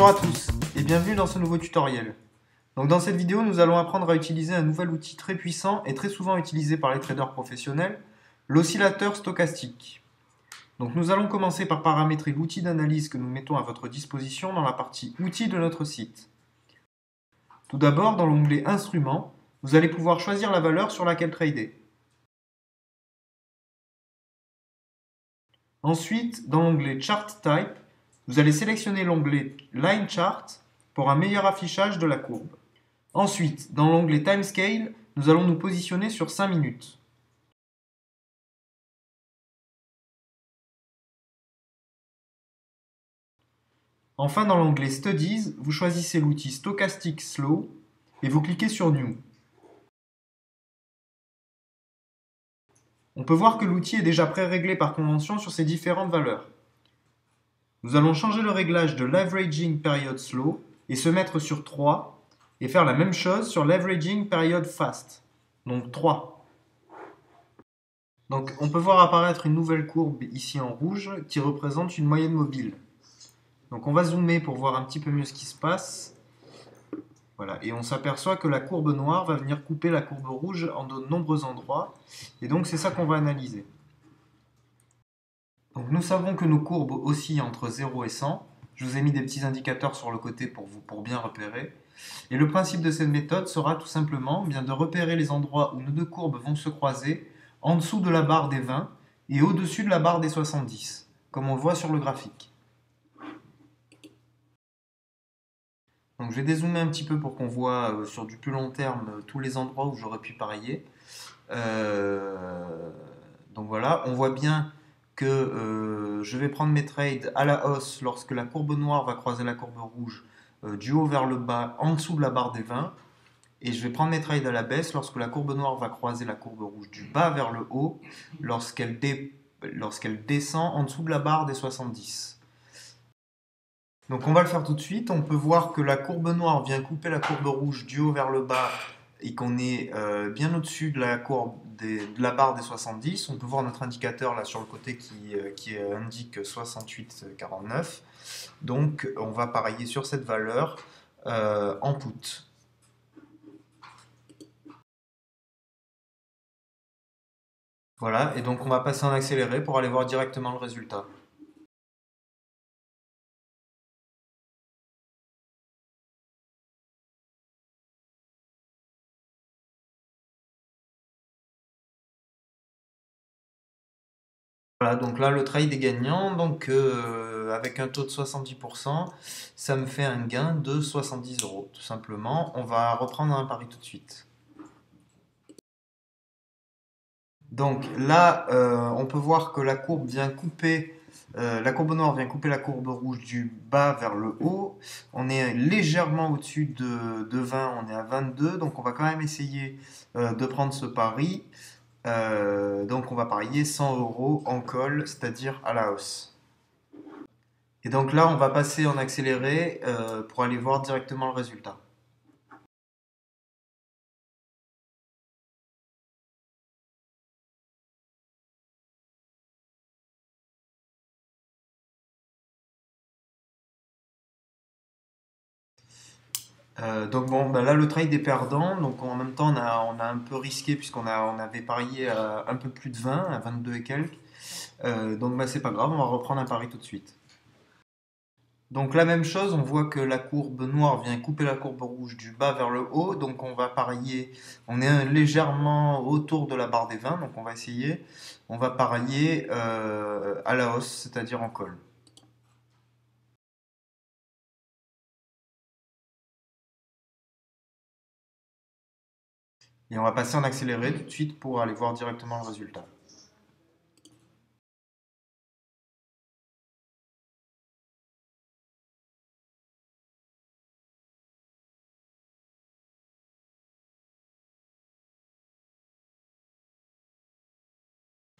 Bonjour à tous et bienvenue dans ce nouveau tutoriel. Donc dans cette vidéo, nous allons apprendre à utiliser un nouvel outil très puissant et très souvent utilisé par les traders professionnels, l'oscillateur stochastique. Donc nous allons commencer par paramétrer l'outil d'analyse que nous mettons à votre disposition dans la partie outils de notre site. Tout d'abord, dans l'onglet Instruments, vous allez pouvoir choisir la valeur sur laquelle trader. Ensuite, dans l'onglet Chart Type, vous allez sélectionner l'onglet Line Chart pour un meilleur affichage de la courbe. Ensuite, dans l'onglet Timescale, nous allons nous positionner sur 5 minutes. Enfin, dans l'onglet Studies, vous choisissez l'outil Stochastic Slow et vous cliquez sur New. On peut voir que l'outil est déjà pré-réglé par convention sur ces différentes valeurs. Nous allons changer le réglage de l'Averaging Period Slow et se mettre sur 3 et faire la même chose sur l'Averaging Period Fast, donc 3. Donc on peut voir apparaître une nouvelle courbe ici en rouge qui représente une moyenne mobile. Donc on va zoomer pour voir un petit peu mieux ce qui se passe. Voilà, et on s'aperçoit que la courbe noire va venir couper la courbe rouge en de nombreux endroits. Et donc c'est ça qu'on va analyser. Donc nous savons que nos courbes oscillent entre 0 et 100. Je vous ai mis des petits indicateurs sur le côté pour bien repérer. Et le principe de cette méthode sera tout simplement de repérer les endroits où nos deux courbes vont se croiser en dessous de la barre des 20 et au-dessus de la barre des 70, comme on le voit sur le graphique. Donc je vais dézoomer un petit peu pour qu'on voit sur du plus long terme tous les endroits où j'aurais pu parier. Donc voilà, on voit bien que je vais prendre mes trades à la hausse lorsque la courbe noire va croiser la courbe rouge du haut vers le bas en dessous de la barre des 20. Et je vais prendre mes trades à la baisse lorsque la courbe noire va croiser la courbe rouge du bas vers le haut lorsqu'elle descend en dessous de la barre des 70. Donc on va le faire tout de suite. On peut voir que la courbe noire vient couper la courbe rouge du haut vers le bas et qu'on est bien au-dessus de la courbe de la barre des 70. On peut voir notre indicateur là sur le côté qui indique 68,49. Donc on va parier sur cette valeur en put. Voilà, et donc on va passer en accéléré pour aller voir directement le résultat. Voilà, donc là le trade est gagnant, donc avec un taux de 70%, ça me fait un gain de 70 €, tout simplement. On va reprendre un pari tout de suite. Donc là, on peut voir que la courbe vient couper, la courbe noire vient couper la courbe rouge du bas vers le haut. On est légèrement au-dessus de 20, on est à 22, donc on va quand même essayer de prendre ce pari. Donc on va parier 100 € en call, c'est-à-dire à la hausse. Et donc là, on va passer en accéléré pour aller voir directement le résultat. Donc bon, bah là le trade est perdant, donc en même temps on a un peu risqué puisqu'on avait parié à un peu plus de 20, à 22 et quelques. Donc bah c'est pas grave, on va reprendre un pari tout de suite. Donc la même chose, on voit que la courbe noire vient couper la courbe rouge du bas vers le haut, donc on va parier, on est légèrement autour de la barre des 20, donc on va essayer, on va parier à la hausse, c'est-à-dire en call. Et on va passer en accéléré tout de suite pour aller voir directement le résultat.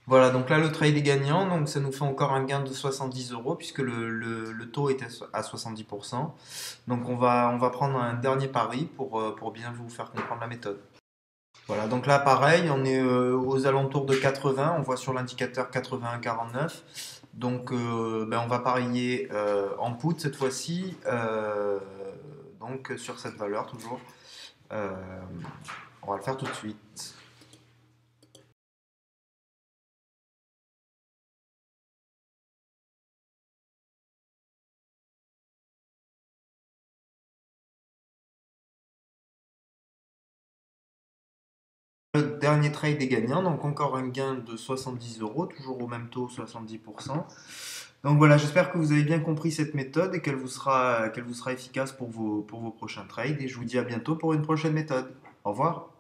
Voilà, donc là le trade est gagnant, donc ça nous fait encore un gain de 70 € puisque le taux était à 70%. Donc on va prendre un dernier pari pour bien vous faire comprendre la méthode. Voilà, donc là pareil, on est aux alentours de 80, on voit sur l'indicateur 81,49. Donc, on va parier en put cette fois-ci, donc sur cette valeur toujours. Euh, on va le faire tout de suite. Le dernier trade est gagnant, donc encore un gain de 70 euros, toujours au même taux, 70%. Donc voilà, j'espère que vous avez bien compris cette méthode et qu'elle vous sera efficace pour vos prochains trades. Et je vous dis à bientôt pour une prochaine méthode. Au revoir.